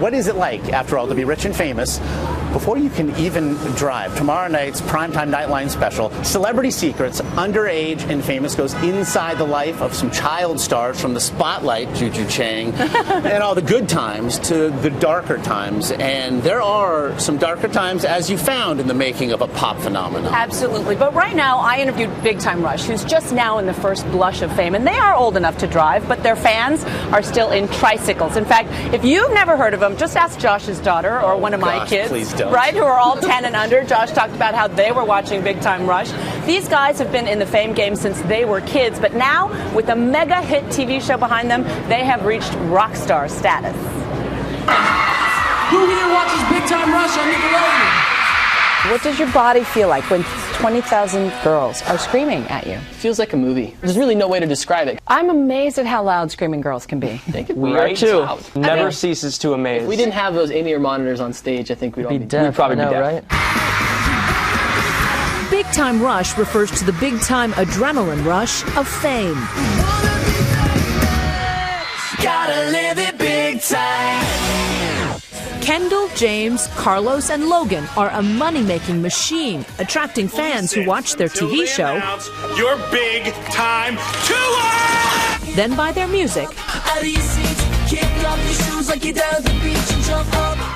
What is it like, after all, to be rich and famous before you can even drive? Tomorrow night's primetime Nightline special, Celebrity Secrets, Underage and Famous, goes inside the life of some child stars, from the spotlight, Juju Chang, and all the good times to the darker times. And there are some darker times, as you found, in the making of a pop phenomenon. Absolutely. But right now, I interviewed Big Time Rush, who's just now in the first blush of fame. And they are old enough to drive, but their fans are still in tricycles. In fact, if you've never heard of them, just ask Josh's daughter or one of my kids, please don't. Right, who are all 10 and under. Josh talked about how they were watching Big Time Rush. These guys have been in the fame game since they were kids, but now, with a mega hit TV show behind them, they have reached rock star status. Who here watches Big Time Rush on Nickelodeon? What does your body feel like when 20,000 girls are screaming at you? It feels like a movie. There's really no way to describe it. I'm amazed at how loud screaming girls can be. We are too. Never ceases to amaze. If we didn't have those in-ear monitors on stage, I think we'd probably be deaf, right? Big Time Rush refers to the big time adrenaline rush of fame. Gotta live it big time. Kendall, James, Carlos, and Logan are a money-making machine, attracting fans who watch their TV show, your big time tour! then buy their music,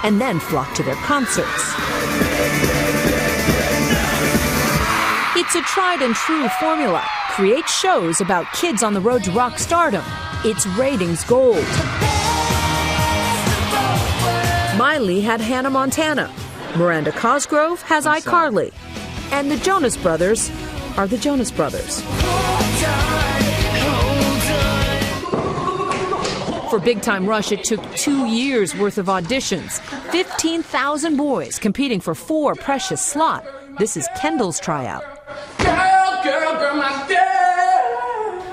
and then flock to their concerts. It's a tried and true formula. Create shows about kids on the road to rock stardom. It's ratings gold. Miley had Hannah Montana. Miranda Cosgrove has iCarly. And the Jonas Brothers are the Jonas Brothers. For Big Time Rush, it took 2 years worth of auditions. 15,000 boys competing for 4 precious slots. This is Kendall's tryout. Girl, my girl.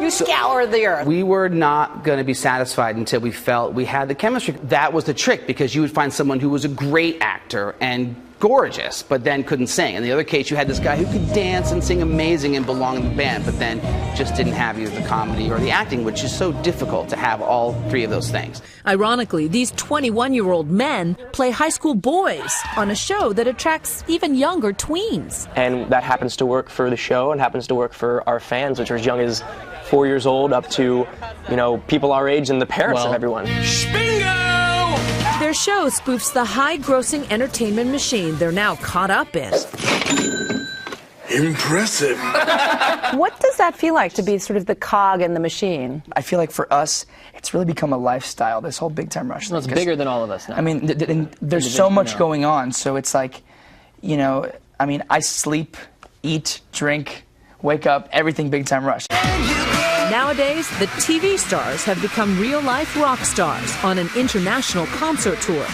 You scour the earth. We were not going to be satisfied until we felt we had the chemistry. That was the trick, because you would find someone who was a great actor and gorgeous, but then couldn't sing. In the other case, you had this guy who could dance and sing amazing and belong in the band, but then just didn't have either the comedy or the acting, which is so difficult to have all 3 of those things. Ironically, these 21-year-old men play high school boys on a show that attracts even younger tweens. And that happens to work for the show and happens to work for our fans, which are as young as 4 years old up to, people our age and the parents of everyone. Their show spoofs the high-grossing entertainment machine they're now caught up in. Impressive. What does that feel like, to be sort of the cog in the machine? I feel like for us, it's really become a lifestyle, this whole Big Time Rush thing. It's bigger than all of us now. I mean, there's so much going on, so it's like, I sleep, eat, drink, wake up, everything Big Time Rush. Nowadays, the TV stars have become real-life rock stars on an international concert tour.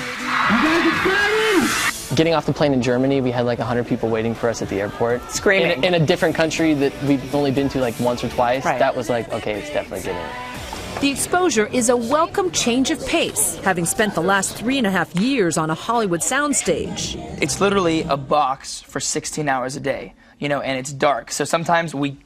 Getting off the plane in Germany, we had like 100 people waiting for us at the airport. Screaming. In a different country that we've only been to like once or twice. Right. That was like, okay, it's definitely getting it. The exposure is a welcome change of pace, having spent the last 3.5 years on a Hollywood soundstage. It's literally a box for 16 hours a day, and it's dark. So sometimes we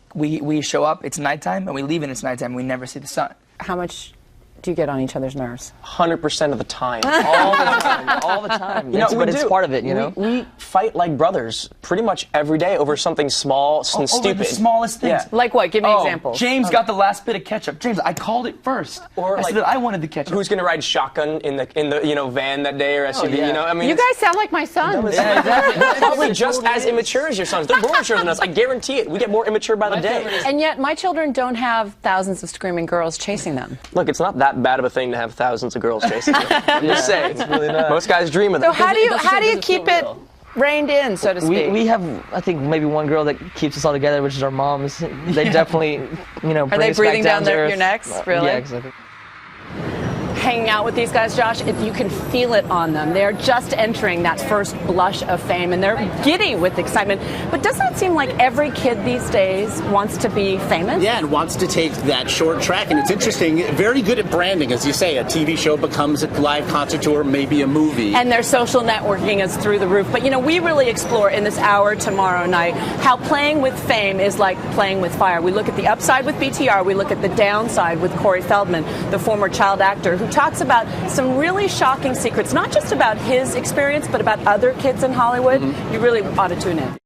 show up, it's nighttime, and we leave and it's nighttime, and we never see the sun. How much do you get on each other's nerves? 100% of the time. All the time. All the time. But it's part of it, We fight like brothers pretty much every day over something small and stupid. Over the smallest things. Yeah. Like what? Give me an example. James got the last bit of ketchup. James, I called it first. Or I said that I wanted the ketchup. Who's going to ride shotgun in the van that day or SUV? You guys sound like my son. Yeah, exactly. Probably just as immature as your sons. They're more mature than us. I guarantee it. We get more immature by the day. And yet, my children don't have thousands of screaming girls chasing them. Look, it's not that bad of a thing to have thousands of girls chasing them. I'm just saying. It's really not. Most guys dream of that. So how do you keep it reined in, so to speak? We have, I think, maybe one girl that keeps us all together, which is our moms. They definitely, Are they breathing down your necks? Really? Yeah, exactly. Hanging out with these guys, Josh, if you can feel it on them. They're just entering that first blush of fame, and they're giddy with excitement. But doesn't it seem like every kid these days wants to be famous? Yeah, and wants to take that short track. And it's interesting, very good at branding, as you say. A TV show becomes a live concert tour, maybe a movie. And their social networking is through the roof. But, we really explore in this hour tomorrow night how playing with fame is like playing with fire. We look at the upside with BTR. We look at the downside with Corey Feldman, the former child actor who talks about some really shocking secrets, not just about his experience, but about other kids in Hollywood. You really ought to tune in.